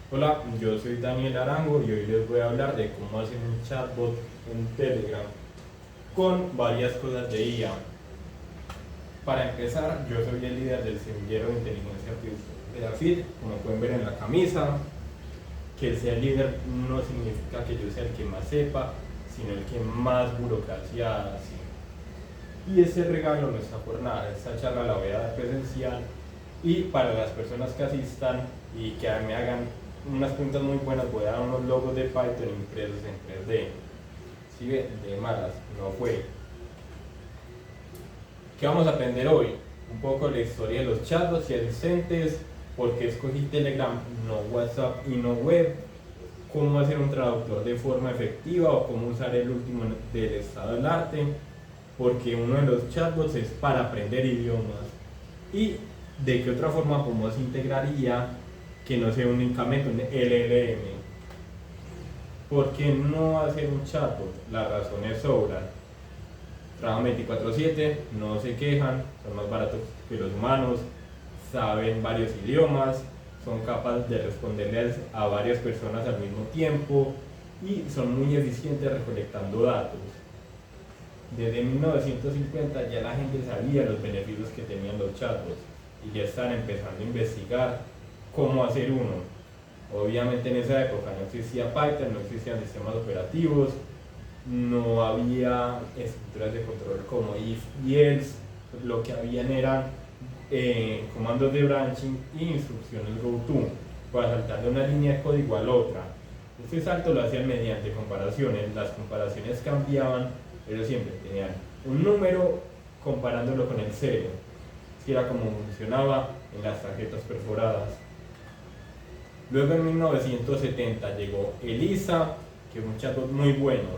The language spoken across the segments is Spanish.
Hola, yo soy Daniel Arango y hoy les voy a hablar de cómo hacer un chatbot en Telegram con varias cosas de IA. Para empezar, yo soy el líder del semillero de inteligencia artificial de Dafit, como pueden ver en la camisa. Que sea el líder no significa que yo sea el que más sepa, sino el que más burocracia hace. Y ese regalo no está por nada, esta charla la voy a dar presencial y para las personas que asistan y que me hagan unas preguntas muy buenas voy a dar unos logos de Python impresos en 3D. Si ven, de malas, no fue. ¿Qué vamos a aprender hoy? Un poco la historia de los chatbots y asistentes, por qué escogí Telegram, no WhatsApp y no web, cómo hacer un traductor de forma efectiva o cómo usar el último del estado del arte, porque uno de los chatbots es para aprender idiomas y de qué otra forma podemos integrar IA que no sea únicamente un LLM. ¿Por qué no hacer un chatbot? Las razones sobran. Trabajan 24/7, no se quejan, son más baratos que los humanos, saben varios idiomas, son capaces de responderles a varias personas al mismo tiempo y son muy eficientes recolectando datos. Desde 1950 ya la gente sabía los beneficios que tenían los chatbots y ya están empezando a investigar cómo hacer uno. Obviamente en esa época no existía Python, no existían sistemas operativos, no había estructuras de control como if y else, lo que habían eran comandos de branching e instrucciones goto para saltar de una línea de código a la otra. Este salto lo hacían mediante comparaciones, las comparaciones cambiaban, pero siempre tenían un número comparándolo con el cero. Así era como funcionaba en las tarjetas perforadas. Luego en 1970 llegó ELIZA, que es un chatbot muy bueno.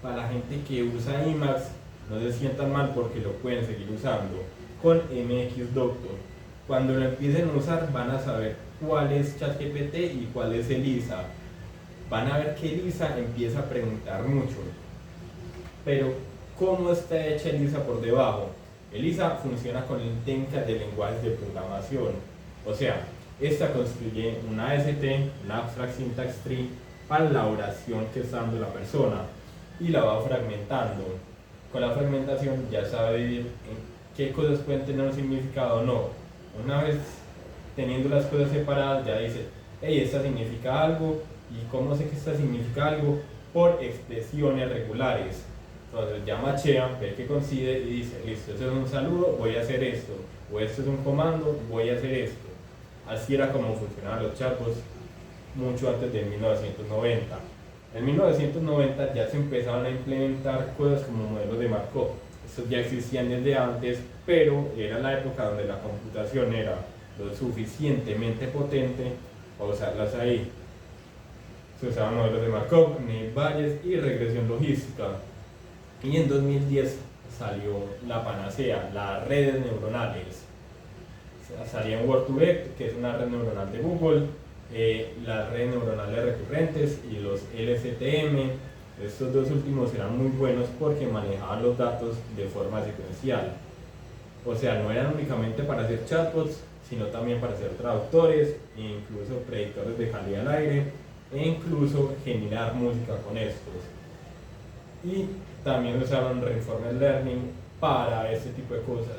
Para la gente que usa Emacs, no se sientan mal porque lo pueden seguir usando con MX Doctor. Cuando lo empiecen a usar van a saber cuál es ChatGPT y cuál es ELIZA. Van a ver que ELIZA empieza a preguntar mucho. Pero, ¿cómo está hecha ELIZA por debajo? ELIZA funciona con técnicas de lenguajes de programación. O sea, esta construye una AST, una Abstract Syntax Tree, para la oración que está dando la persona y la va fragmentando. Con la fragmentación ya sabe en qué cosas pueden tener un significado o no. Una vez teniendo las cosas separadas ya dice, hey, esta significa algo, y cómo sé que esta significa algo, por expresiones regulares. Entonces ya machea, ve que coincide y dice, listo, esto es un saludo, voy a hacer esto, o esto es un comando, voy a hacer esto. Así era como funcionaban los chatbots mucho antes de 1990. En 1990 ya se empezaron a implementar cosas como modelos de Markov. Estos ya existían desde antes, pero era la época donde la computación era lo suficientemente potente para usarlas ahí. Se usaban modelos de Markov, Naive Bayes y regresión logística. Y en 2010 salió la panacea, las redes neuronales. Salía en Word2Vec, que es una red neuronal de Google, las redes neuronales recurrentes y los LSTM. Estos dos últimos eran muy buenos porque manejaban los datos de forma secuencial. O sea, no eran únicamente para hacer chatbots, sino también para hacer traductores, e incluso predictores de calidad al aire, e incluso generar música con estos. Y también usaron Reinforcement Learning para este tipo de cosas.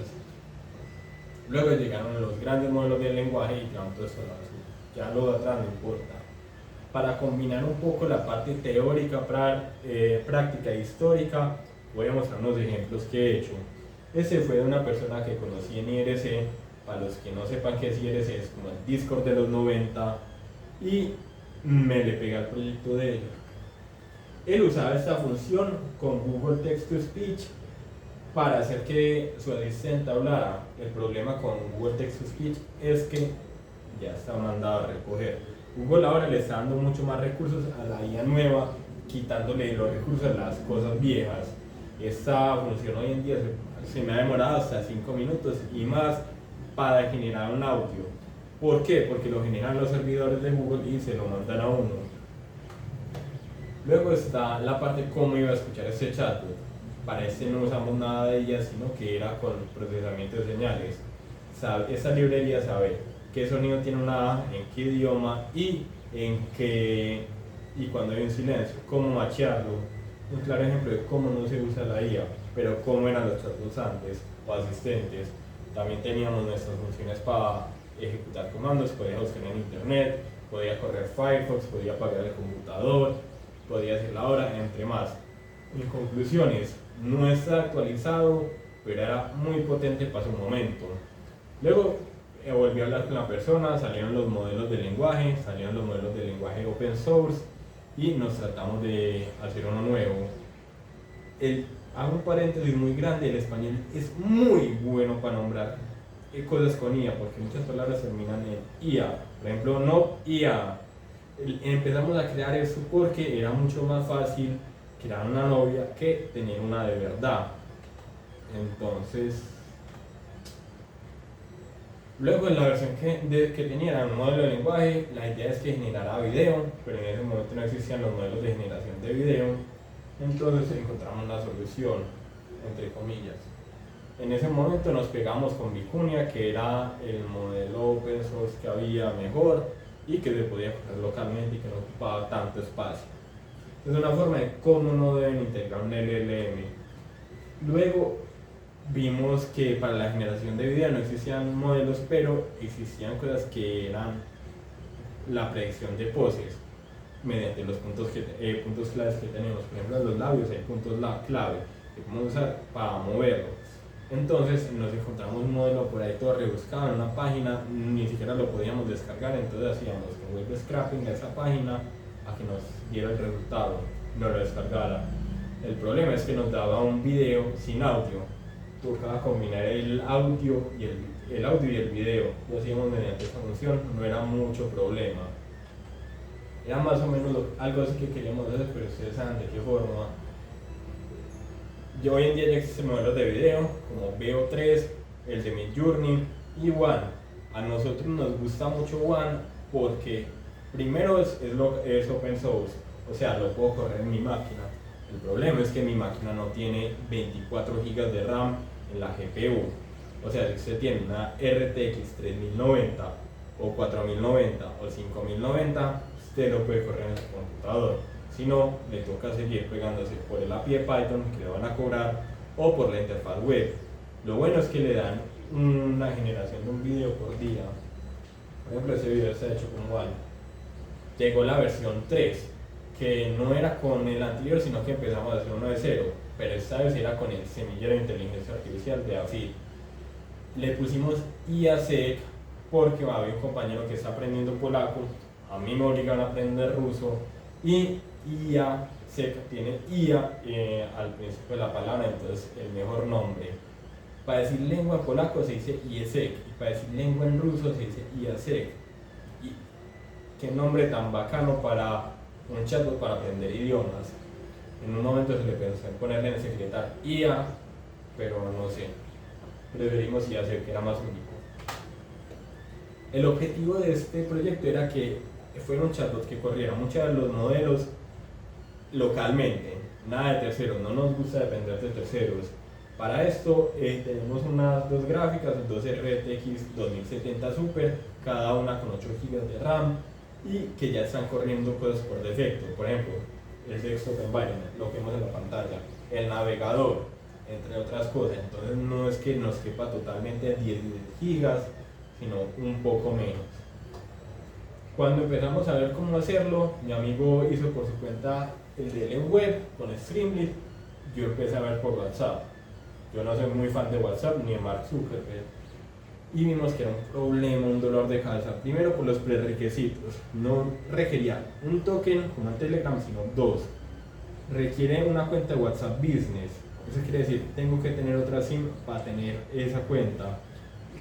Luego llegaron los grandes modelos de lenguaje y ya todo esto ya lo de atrás no importa. Para combinar un poco la parte teórica, práctica e histórica, voy a mostrar unos ejemplos que he hecho. Ese fue de una persona que conocí en IRC. Para los que no sepan qué es IRC, es como el Discord de los 90, y me le pegué al proyecto de él. Él usaba esta función con Google Text to Speech para hacer que su asistente hablara. El problema con Google Text to Speech es que ya está mandado a recoger. Google ahora le está dando mucho más recursos a la IA nueva, quitándole los recursos a las cosas viejas. Esta función hoy en día se me ha demorado hasta 5 minutos y más para generar un audio. ¿Por qué? Porque lo generan los servidores de Google y se lo mandan a uno. Luego está la parte cómo iba a escuchar este chatbot. Para este no usamos nada de ella, sino que era con procesamiento de señales. Esta librería sabe qué sonido tiene una A, en qué idioma y y cuando hay un silencio, cómo machearlo. Un claro ejemplo de cómo no se usa la IA, pero cómo eran los chatbots antes o asistentes. También teníamos nuestras funciones para ejecutar comandos, podía buscar en internet, podía correr Firefox, podía apagar el computador, podía hacer la hora, entre más. En conclusiones, no está actualizado, pero era muy potente para su momento. Luego volví a hablar con la persona, salieron los modelos de lenguaje, open source y nos tratamos de hacer uno nuevo. Hago un paréntesis muy grande, el español es muy bueno para nombrar cosas con IA, porque muchas palabras terminan en IA. Por ejemplo, no IA. Empezamos a crear eso porque era mucho más fácil crear una novia que tener una de verdad. Entonces, luego en la versión que tenía era un modelo de lenguaje, la idea es que generara video, pero en ese momento no existían los modelos de generación de video. Entonces encontramos una solución, entre comillas. En ese momento nos pegamos con Vicuña, que era el modelo open source que había mejor y que se podía correr localmente y que no ocupaba tanto espacio. Es una forma de cómo no deben integrar un LLM. Luego vimos que para la generación de video no existían modelos, pero existían cosas que eran la predicción de poses mediante los puntos claves que tenemos. Por ejemplo, en los labios hay puntos clave que podemos usar para moverlo. Entonces nos encontramos un modelo por ahí todo rebuscado en una página, ni siquiera lo podíamos descargar, entonces hacíamos que web scrapping a esa página a que nos diera el resultado, no lo descargara. El problema es que nos daba un video sin audio, tocaba combinar el audio y el video, lo hacíamos mediante esta función, no era mucho problema. Era más o menos algo así que queríamos hacer, pero ustedes saben de qué forma. Hoy en día ya existen modelos de video como VO3, el de Midjourney y One. A nosotros nos gusta mucho One porque primero es open source, o sea, lo puedo correr en mi máquina. El problema es que mi máquina no tiene 24 GB de RAM en la GPU. O sea, si usted tiene una RTX 3090 o 4090 o 5090, usted lo puede correr en su computador. Si no, le toca seguir pegándose por el API de Python que le van a cobrar o por la interfaz web. Lo bueno es que le dan una generación de un video por día. Por ejemplo, ese video está hecho con One. Llegó la versión 3, que no era con el anterior, sino que empezamos a hacer uno de cero, pero esta vez era con el semillero de inteligencia artificial de AFID. Le pusimos IASEC porque había un compañero que está aprendiendo polaco, a mí me obligaron a aprender ruso, y IASEC tiene IA al principio de la palabra, entonces el mejor nombre. Para decir lengua en polaco se dice IESEC, y para decir lengua en ruso se dice IASEC. Y qué nombre tan bacano para un chatbot para aprender idiomas. En un momento se le pensó en ponerle en secretar IA, pero no sé, preferimos IASEC, que era más único. El objetivo de este proyecto era que fuera un chatbot que corriera muchos de los modelos localmente, nada de terceros, no nos gusta depender de terceros. Para esto tenemos unas dos gráficas, dos RTX 2070 Super, cada una con 8 GB de RAM y que ya están corriendo cosas por defecto. Por ejemplo, el desktop environment, lo que vemos en la pantalla, el navegador, entre otras cosas. Entonces no es que nos quepa totalmente 10 GB, sino un poco menos. Cuando empezamos a ver cómo hacerlo, mi amigo hizo por su cuenta el de web con Streamlit, yo empecé a ver por WhatsApp. Yo no soy muy fan de WhatsApp ni de Mark Zuckerberg. Y vimos que era un problema, un dolor de cabeza. Primero por los prerequisitos. No requería un token como un Telegram, sino dos. Requiere una cuenta de WhatsApp Business. Eso quiere decir, tengo que tener otra SIM para tener esa cuenta.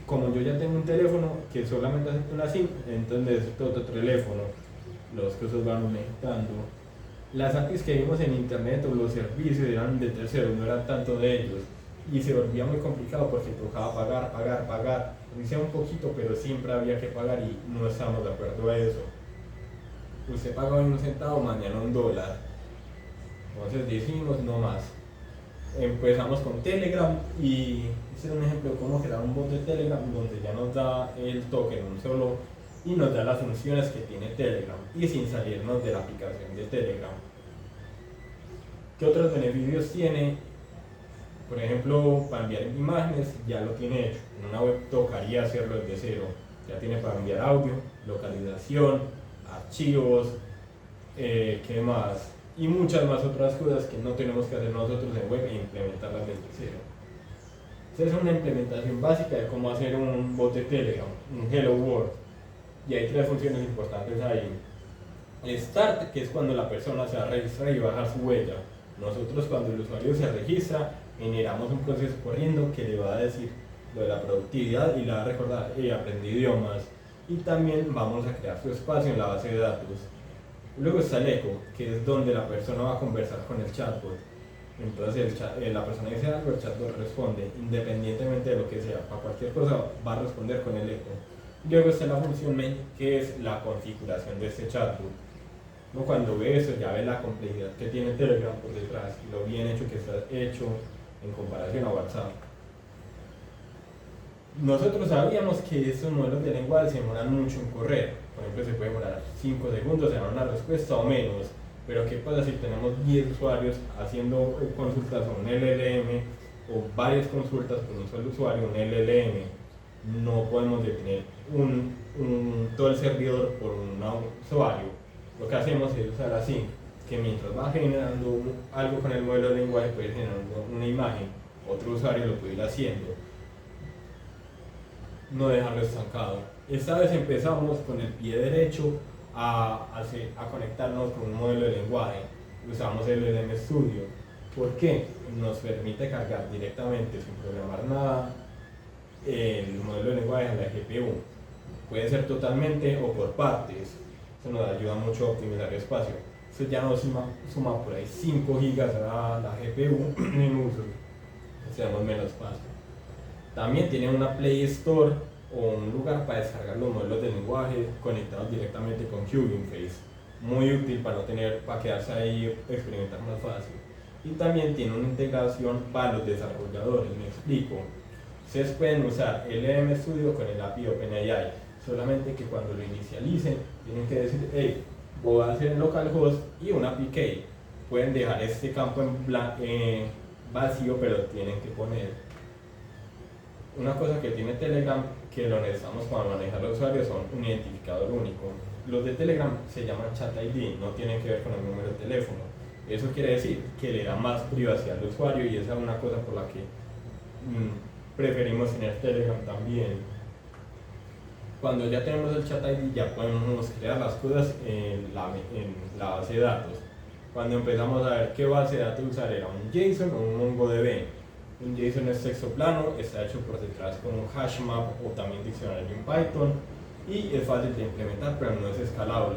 Como yo ya tengo un teléfono que solamente acepta una SIM, entonces necesito otro teléfono. Los costos van aumentando. Las APIs que vimos en internet o los servicios eran de terceros, no eran tanto de ellos. Y se volvía muy complicado porque tocaba pagar. Hice un poquito, pero siempre había que pagar y no estábamos de acuerdo a eso. Usted paga hoy un centavo, mañana $1. Entonces decimos no más. Empezamos con Telegram y este es un ejemplo de cómo crear un bot de Telegram donde ya nos da el token un solo y nos da las funciones que tiene Telegram y sin salirnos de la aplicación de Telegram. ¿Qué otros beneficios tiene? Por ejemplo, para enviar imágenes ya lo tiene hecho. En una web tocaría hacerlo desde cero. Ya tiene para enviar audio, localización, archivos, ¿qué más? Y muchas más otras cosas que no tenemos que hacer nosotros en web e implementarlas desde cero. Esa es una implementación básica de cómo hacer un bot de Telegram, un Hello World. Y hay tres funciones importantes ahí. Start, que es cuando la persona se va a registrar y va a dejar su huella. Nosotros cuando el usuario se registra, generamos un proceso corriendo que le va a decir lo de la productividad y le va a recordar, aprendí idiomas. Y también vamos a crear su espacio en la base de datos. Luego está el eco, que es donde la persona va a conversar con el chatbot. Entonces la persona dice algo, el chatbot responde, independientemente de lo que sea, para cualquier cosa va a responder con el eco. Luego está la función main, que es la configuración de este chatbot. Uno cuando ve eso ya ve la complejidad que tiene Telegram por detrás y lo bien hecho que está hecho en comparación a WhatsApp. Nosotros sabíamos que estos modelos de lenguaje se demoran mucho en correr. Por ejemplo, se puede demorar 5 segundos en dar una respuesta o menos. Pero ¿qué pasa si tenemos 10 usuarios haciendo consultas a un LLM o varias consultas con un solo usuario, un LLM? No podemos detener todo el servidor por un usuario. Lo que hacemos es usar async, que mientras va generando algo con el modelo de lenguaje puede generar una imagen, otro usuario lo puede ir haciendo. No dejarlo estancado. Esta vez empezamos con el pie derecho a conectarnos con un modelo de lenguaje. Usamos el LM Studio. ¿Por qué? Nos permite cargar directamente, sin programar nada, el modelo de lenguaje a la GPU. Puede ser totalmente o por partes. Eso nos ayuda mucho a optimizar el espacio. Eso ya nos suma por ahí 5 GB a la GPU en uso. Tenemos menos espacio. También tiene una Play Store o un lugar para descargar los modelos de lenguaje conectados directamente con Hugging Face. Muy útil para quedarse ahí experimentar más fácil. Y también tiene una integración para los desarrolladores. Me explico. Ustedes pueden usar el LM Studio con el API OpenAI, solamente que cuando lo inicialicen tienen que decir, hey, voy a hacer localhost y un API. Pueden dejar este campo en vacío, pero tienen que poner una cosa que tiene Telegram, que lo necesitamos para manejar los usuarios, son un identificador único. Los de Telegram se llaman Chat ID, no tienen que ver con el número de teléfono. Eso quiere decir que le da más privacidad al usuario y esa es una cosa por la que preferimos tener Telegram también. Cuando ya tenemos el Chat ID ya podemos crear las cosas en la base de datos. Cuando empezamos a ver qué base de datos usar, era un JSON o un MongoDB. Un JSON es texto plano, está hecho por detrás con un hashmap o también diccionario en Python y es fácil de implementar, pero no es escalable.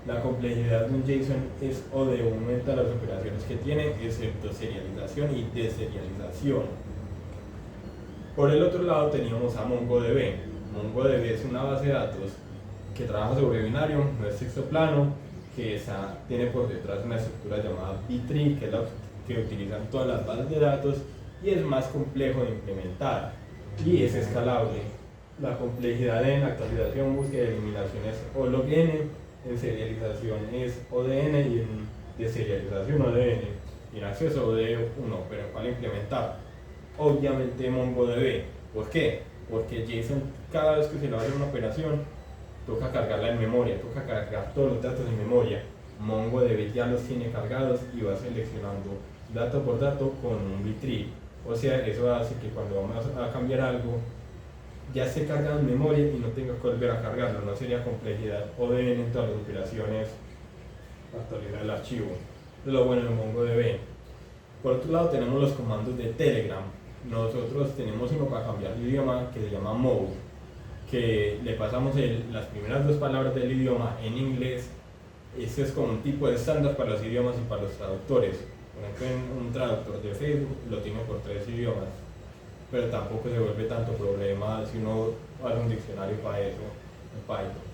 La complejidad de un JSON es o de aumenta las operaciones que tiene, excepto serialización y deserialización. Por el otro lado teníamos a MongoDB. MongoDB es una base de datos que trabaja sobre binario, no es texto plano, que tiene por detrás una estructura llamada B-tree, que es la que utilizan todas las bases de datos y es más complejo de implementar y es escalable. La complejidad en actualización, búsqueda de eliminación es O log n, en serialización es ODN y en deserialización ODN, y en acceso OD1, pero ¿cuál implementar? Obviamente MongoDB. ¿Por qué? Porque JSON cada vez que se le va a hacer una operación toca cargarla en memoria, toca cargar todos los datos en memoria. MongoDB ya los tiene cargados y va seleccionando dato por dato con un B-tree. O sea, eso hace que cuando vamos a cambiar algo ya esté cargado en memoria y no tenga que volver a cargarlo. No sería complejidad ODN en todas las operaciones actualizar el archivo. Es lo bueno de MongoDB. Por otro lado tenemos los comandos de Telegram. Nosotros tenemos uno para cambiar de idioma que se llama mode, que le pasamos las primeras 2 palabras del idioma en inglés. Este es como un tipo de estándar para los idiomas y para los traductores. Por ejemplo, un traductor de Facebook lo tiene por 3 idiomas, pero tampoco se vuelve tanto problema si uno hace un diccionario para eso en Python.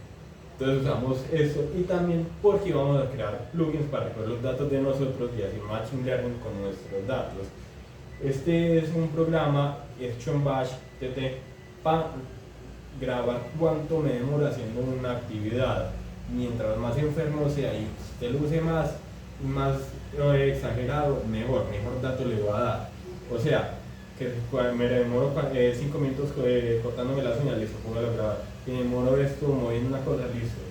Entonces usamos eso y también porque vamos a crear plugins para recoger los datos de nosotros y hacer machine learning con nuestros datos. Este es un programa hecho en Bash TT para grabar cuánto me demora haciendo una actividad. Mientras más enfermo sea y usted lo use más exagerado, mejor datos le va a dar. O sea, que me demoro 5 minutos cortándome las uñas, listo, póngalo a grabar. Y me demoro esto moviendo una cosa, listo.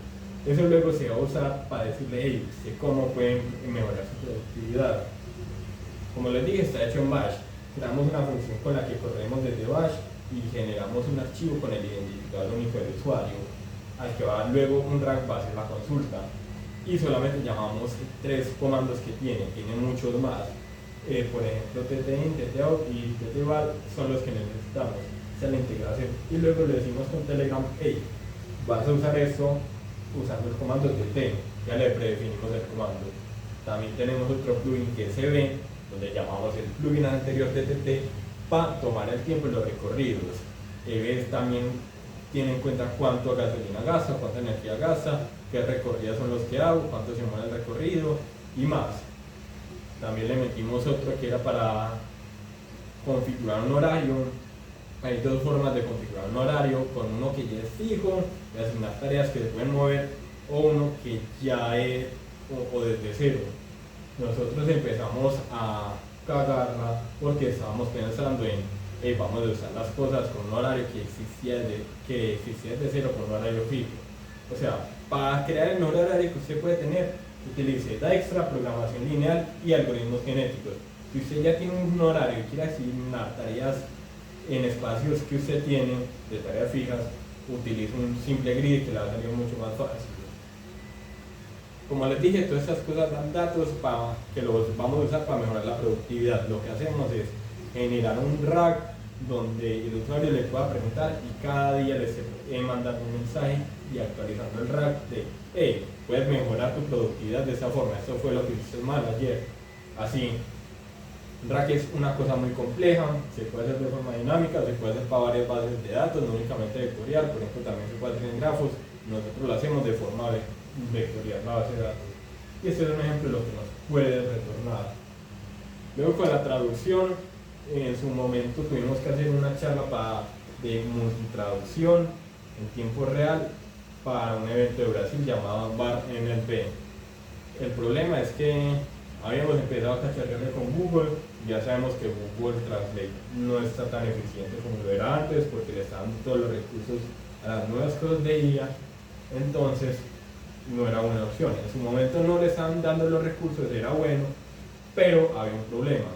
Eso luego se va a usar para decirle, hey, cómo pueden mejorar su productividad. Como les dije, está hecho en Bash. Creamos una función con la que corremos desde Bash y generamos un archivo con el identificador único del usuario, al que va luego un rank base en la consulta. Y solamente llamamos 3 comandos que tiene muchos más. Por ejemplo, ttIn, ttout y ttval son los que necesitamos. Esa es la integración. Y luego le decimos con Telegram, hey, vas a usar esto usando el comando tt. Ya le predefinimos el comando. También tenemos otro plugin que es EV, donde llamamos el plugin anterior de TT para tomar el tiempo en los recorridos. EV también tiene en cuenta cuánto gasolina gasta, cuánta energía gasta, qué recorridos son los que hago, cuánto se mueve el recorrido y más. También le metimos otro que era para configurar un horario. Hay 2 formas de configurar un horario, con uno que ya es fijo, de asignar tareas que se pueden mover, o uno que ya es o desde cero. Nosotros empezamos a cagarla porque estábamos pensando en vamos a usar las cosas con un horario que existía desde cero, con un horario fijo. O sea, para crear el mejor horario que usted puede tener, utilice Dijkstra, programación lineal y algoritmos genéticos. Si usted ya tiene un horario y quiere asignar tareas en espacios que usted tiene de tareas fijas, utilice un simple grid que le va a salir mucho más fácil. Como les dije, todas estas cosas dan datos que los vamos a usar para mejorar la productividad. Lo que hacemos es generar un rack donde el usuario le pueda preguntar y cada día le esté mandando un mensaje y actualizando el rack de hey, puedes mejorar tu productividad de esta forma, esto fue lo que hiciste mal ayer. Así, rack es una cosa muy compleja, se puede hacer de forma dinámica, se puede hacer para varias bases de datos, no únicamente vectorial, por ejemplo también se puede hacer en grafos. Nosotros lo hacemos de forma vectorial la base de datos. Y este es un ejemplo de lo que nos puede retornar. Luego con la traducción, en su momento tuvimos que hacer una charla de multitraducción en tiempo real para un evento de Brasil llamado BAR NLP. El problema es que habíamos empezado a cacharrearle con Google. Ya sabemos que Google Translate no está tan eficiente como lo era antes porque le está dando todos los recursos a las nuevas cosas de IA. Entonces no era buena opción. En su momento no le estaban dando los recursos, era bueno, pero había un problema.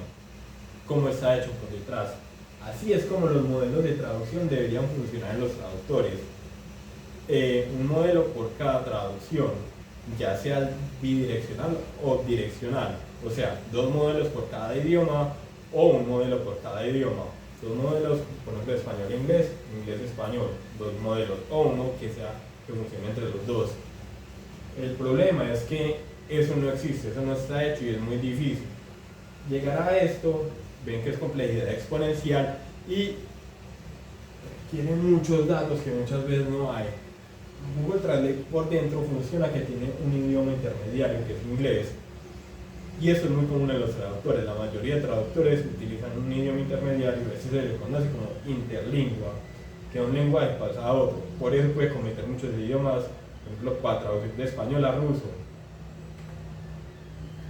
¿Cómo está hecho por detrás? Así es como los modelos de traducción deberían funcionar en los traductores. Un modelo por cada traducción, ya sea bidireccional o direccional. O sea, 2 modelos por cada idioma o un modelo por cada idioma. 2 modelos, por ejemplo, español-inglés, inglés-español. 2 modelos o uno que funcione entre los 2. El problema es que eso no existe, eso no está hecho y es muy difícil. Llegar a esto, ven que es complejidad exponencial y requiere muchos datos que muchas veces no hay. Google Translate por dentro funciona que tiene un idioma intermediario que es inglés. Y eso es muy común en los traductores. La mayoría de traductores utilizan un idioma intermediario, ese se le conoce como interlingua, que un lenguaje pasa a otro. Por eso puede cometer muchos idiomas, por ejemplo, para traducir de español a ruso.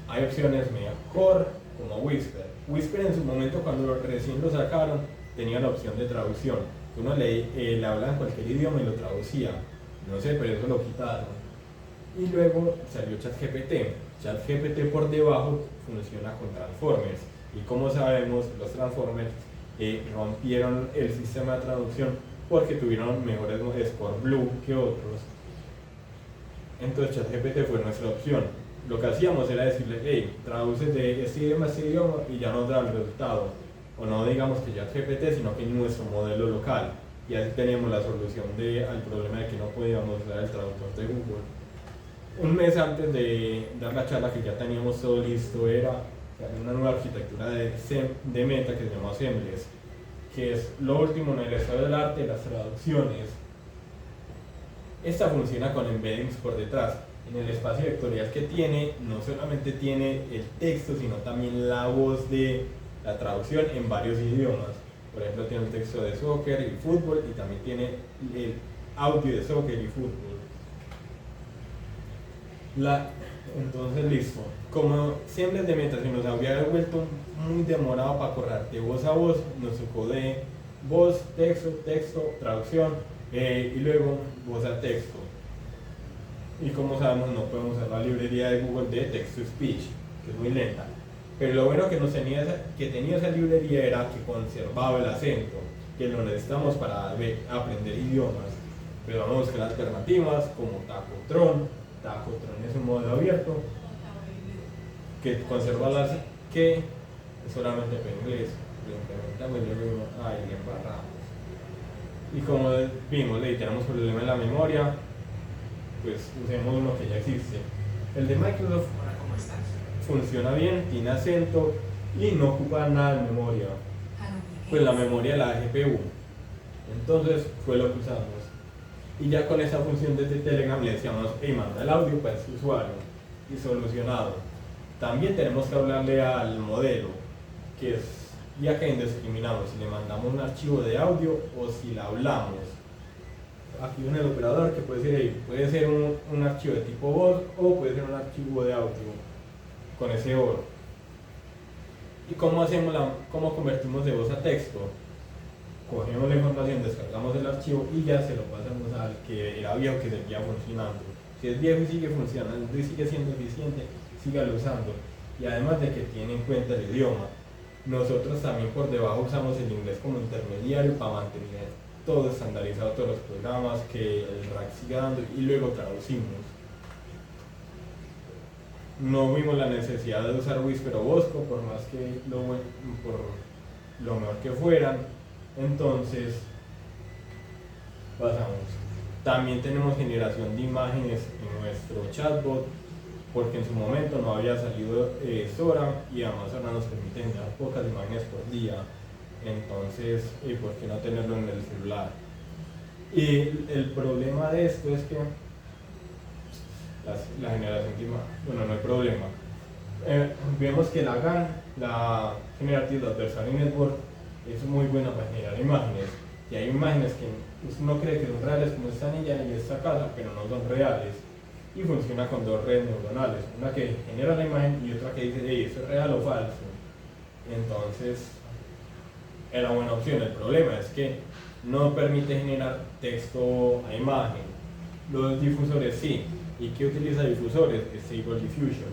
Hay opciones mejor como Whisper. Whisper en su momento, cuando recién lo sacaron, tenía la opción de traducción. Uno le hablaba en cualquier idioma y lo traducía. No sé, pero eso lo quitaron. Y luego salió ChatGPT. ChatGPT por debajo funciona con transformers. Y como sabemos, los transformers rompieron el sistema de traducción porque tuvieron mejores score blue que otros. Entonces ChatGPT fue nuestra opción. Lo que hacíamos era decirle, hey, traduce de este idioma a este idioma y ya nos da el resultado. O no digamos que ChatGPT, sino que nuestro modelo local. Y así tenemos la solución al problema de que no podíamos usar el traductor de Google. Un mes antes de dar la charla, que ya teníamos todo listo, era una nueva arquitectura de Meta que se llama Sembles, que es lo último en el estado del arte de las traducciones. Esta funciona con embeddings por detrás. En el espacio vectorial que tiene, no solamente tiene el texto, sino también la voz de la traducción en varios idiomas. Por ejemplo, tiene el texto de soccer y fútbol, y también tiene el audio de soccer y fútbol. Entonces, listo. Como siempre de meta se nos había vuelto muy demorado para correr de voz a voz, nos tocó de voz, texto, texto, traducción, y luego voz a texto. Y como sabemos, no podemos usar la librería de Google de text-to-speech, que es muy lenta. Pero lo bueno que tenía esa librería era que conservaba el acento, que lo necesitamos para aprender idiomas. Pero vamos a buscar alternativas como Tacotron. Tacotron es un modelo abierto que conserva las que solamente en inglés. Lo implementamos y luego ahí le embarramos. Y como vimos, le tenemos problema en la memoria, pues usemos uno que ya existe. El de Microsoft funciona bien, tiene acento y no ocupa nada de memoria, pues la memoria de la GPU. Entonces fue lo que usamos. Y ya con esa función desde Telegram le decíamos, hey, manda el audio para este usuario, y solucionado. También tenemos que hablarle al modelo, que es ya que discriminamos si le mandamos un archivo de audio o si le hablamos. Aquí en el operador que puede ser un archivo de tipo voz o puede ser un archivo de audio con ese OR. ¿Y cómo convertimos de voz a texto? Cogemos la información, descargamos el archivo y ya se lo pasamos al que era viejo, que seguía funcionando. Si es viejo y sigue funcionando y sigue siendo eficiente, sígalo usando. Y además de que tiene en cuenta el idioma, nosotros también por debajo usamos el inglés como intermediario para mantener todo estandarizado, todos los programas, que el rack siga dando, y luego traducimos. No vimos la necesidad de usar Whisper o Bosco, por más que por lo mejor que fueran. Entonces, pasamos. También tenemos generación de imágenes en nuestro chatbot, porque en su momento no había salido Sora, y además ahora nos permite generar pocas imágenes por día. Entonces, ¿por qué no tenerlo en el celular? Y el problema de esto es que la generación de imágenes, bueno, no hay problema. Vemos que la GAN, la Generative Adversarial Network, es muy buena para generar imágenes. Y hay imágenes que uno cree que son reales, como esta niña y esta casa, pero no son reales. Y funciona con dos redes neuronales, una que genera la imagen y otra que dice, hey, ¿eso es real o falso? Entonces, era buena opción. El problema es que no permite generar texto a imagen. Los difusores sí. ¿Y qué utiliza difusores? Stable Diffusion.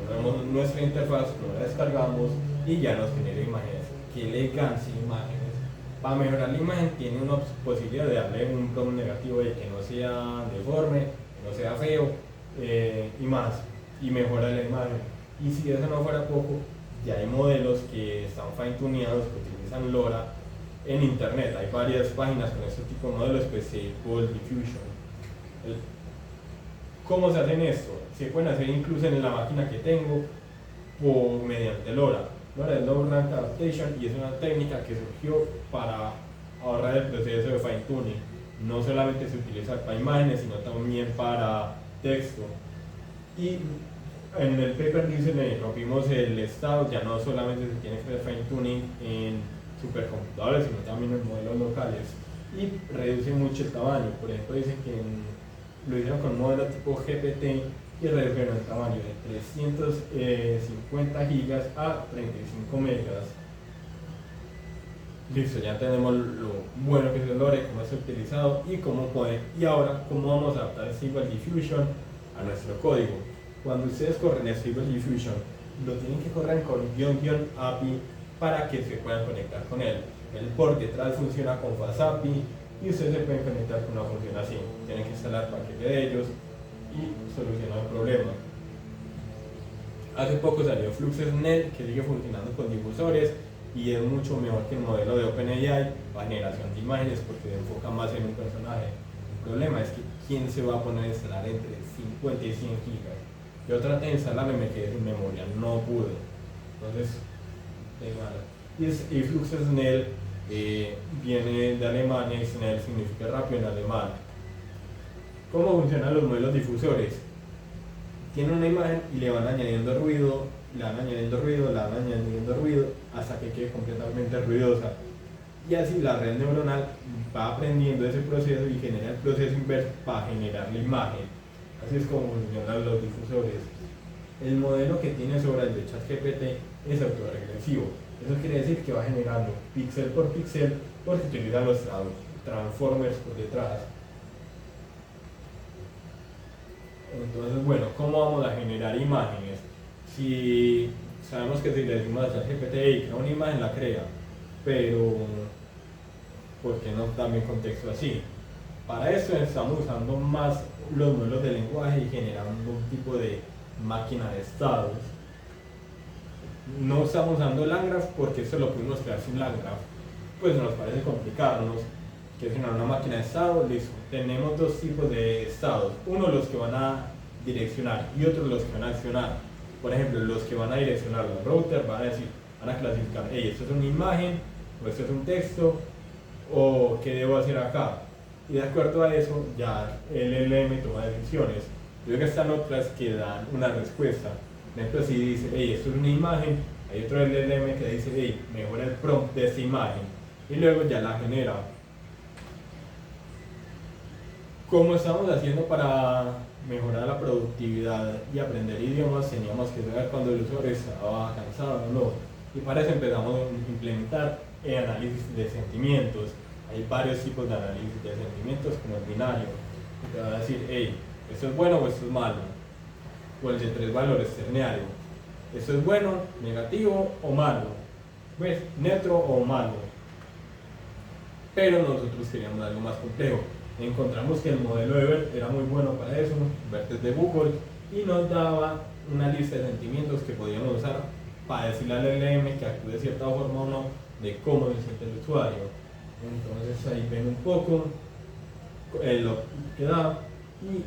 Tenemos nuestra interfaz, lo descargamos y ya nos genera imágenes. ¡Qué elegancia imágenes! Para mejorar la imagen tiene una posibilidad de darle un prompt negativo de que no sea deforme, que no sea feo, y más, y mejora la imagen. Y si eso no fuera poco, ya hay modelos que están fine-tuneados, que utilizan LoRa en internet. Hay varias páginas con este tipo de modelos, pues Stable Diffusion. ¿Cómo se hacen esto? Se pueden hacer incluso en la máquina que tengo o mediante LoRa. LoRa es Low Rank Adaptation, y es una técnica que surgió para ahorrar el proceso de fine tuning. No solamente se utiliza para imágenes, sino también para texto. Y en el paper dice, nos vimos el estado, ya no solamente se tiene que hacer fine tuning en supercomputadores, sino también en modelos locales, y reduce mucho el tamaño. Por ejemplo, dicen que lo hicieron con un modelo tipo GPT y redujeron el tamaño de 350 gigas a 35 megas. Listo, ya tenemos lo bueno que es el LoRa, cómo es utilizado y cómo puede. Y ahora, cómo vamos a adaptar Stable Diffusion a nuestro código. Cuando ustedes corren Stable Diffusion, lo tienen que correr con --API para que se puedan conectar con él. El por detrás funciona con FastAPI y ustedes se pueden conectar con una función así. Tienen que instalar paquete de ellos y solucionar el problema. Hace poco salió FluxSNL, que sigue funcionando con difusores y es mucho mejor que el modelo de OpenAI para generación de imágenes, porque se enfoca más en un personaje. El problema es que ¿quién se va a poner a instalar entre 50 y 100 gigas? Yo traté de instalarlo y me quedé sin memoria, no pude. Entonces, y FluxSNL viene de Alemania, y SNL significa rápido en alemán. ¿Cómo funcionan los modelos difusores? Tienen una imagen y le van añadiendo ruido, le van añadiendo ruido, le van añadiendo ruido, hasta que quede completamente ruidosa. Y así la red neuronal va aprendiendo ese proceso y genera el proceso inverso para generar la imagen. Así es como funcionan los difusores. El modelo que tiene sobre el de ChatGPT es autorregresivo. Eso quiere decir que va generando píxel por píxel porque utiliza los transformers por detrás. Entonces, bueno, ¿cómo vamos a generar imágenes? Si sabemos que si le decimos a ChatGPT, hey, crea una imagen, la crea, pero ¿por qué no también contexto así? Para eso estamos usando más los modelos de lenguaje y generando un tipo de máquina de estados. No estamos usando Landgraph porque eso lo pudimos crear sin Landgraph. Pues nos parece complicarnos que generar una máquina de estados. Listo. Tenemos dos tipos de estados. Uno, los que van a direccionar y otros los que van a accionar. Por ejemplo, los que van a direccionar los routers van a decir, van a clasificar, hey, esto es una imagen, o esto es un texto, o qué debo hacer acá. Y de acuerdo a eso, ya el LLM toma decisiones. Luego están otras que dan una respuesta. Por ejemplo, si dice, hey, esto es una imagen, hay otro LLM que dice, hey, mejora el prompt de esta imagen. Y luego ya la genera. ¿Cómo estamos haciendo para mejorar la productividad y aprender idiomas? Teníamos que saber cuando el usuario estaba cansado o no. Y para eso empezamos a implementar el análisis de sentimientos. Hay varios tipos de análisis de sentimientos, como el binario, que te va a decir, hey, esto es bueno o esto es malo. O el de 3 valores, terciario. Esto es bueno, negativo o malo. ¿Ves? Neutro o malo. Pero nosotros queríamos algo más complejo. Encontramos que el modelo de BERT era muy bueno para eso, BERT es de Google, y nos daba una lista de sentimientos que podíamos usar para decirle al LLM que actúe de cierta forma o no de cómo se siente el usuario. Entonces ahí ven un poco lo que da y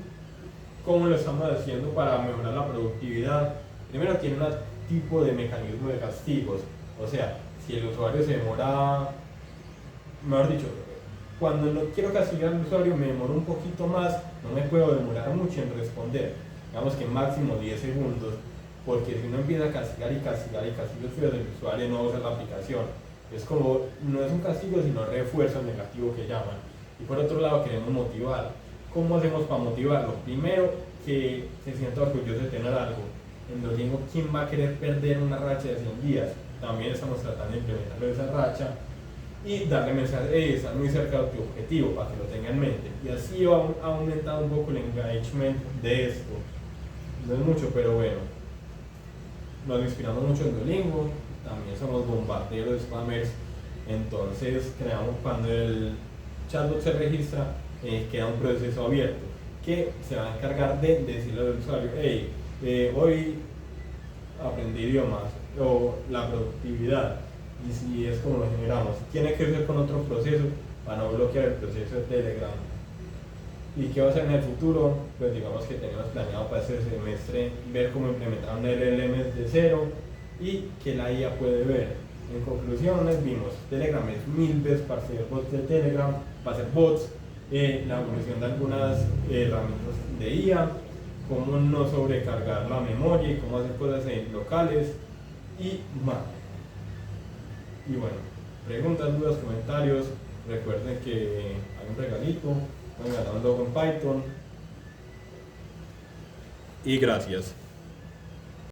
cómo lo estamos haciendo para mejorar la productividad. Primero tiene un tipo de mecanismo de castigos, o sea, si el usuario se demora, mejor dicho, cuando no quiero castigar al usuario me demoro un poquito más, no me puedo demorar mucho en responder, digamos que máximo 10 segundos, porque si uno empieza a castigar y castigar y castigar, el usuario no usa la aplicación. Es como, no es un castigo, sino refuerzo negativo que llaman. Y por otro lado queremos motivar. ¿Cómo hacemos para motivarlo? Primero, que se sienta orgulloso de tener algo. En Duolingo, ¿quién va a querer perder una racha de 100 días? También estamos tratando de implementarlo esa racha y darle mensaje, hey, estás muy cerca de tu objetivo, para que lo tenga en mente. Y así ha aumentado un poco el engagement de esto. No es mucho, pero bueno. Nos inspiramos mucho en Duolingo, también somos bombarderos de spammers, entonces creamos, cuando el chatbot se registra, queda un proceso abierto que se va a encargar de decirle al usuario, hey, hoy aprendí idiomas o la productividad, y si es como lo generamos. Tiene que ser con otro proceso para no bloquear el proceso de Telegram. ¿Y qué va a hacer en el futuro? Pues digamos que tenemos planeado para este semestre ver cómo implementar un LLM de cero y que la IA puede ver. En conclusiones vimos, Telegram es 1000 veces para hacer bots de Telegram, para hacer bots, la evolución de algunas herramientas de IA, cómo no sobrecargar la memoria y cómo hacer cosas locales y más. Y bueno, preguntas, dudas, comentarios, recuerden que hay un regalito, pueden ganar un logo en Python y gracias.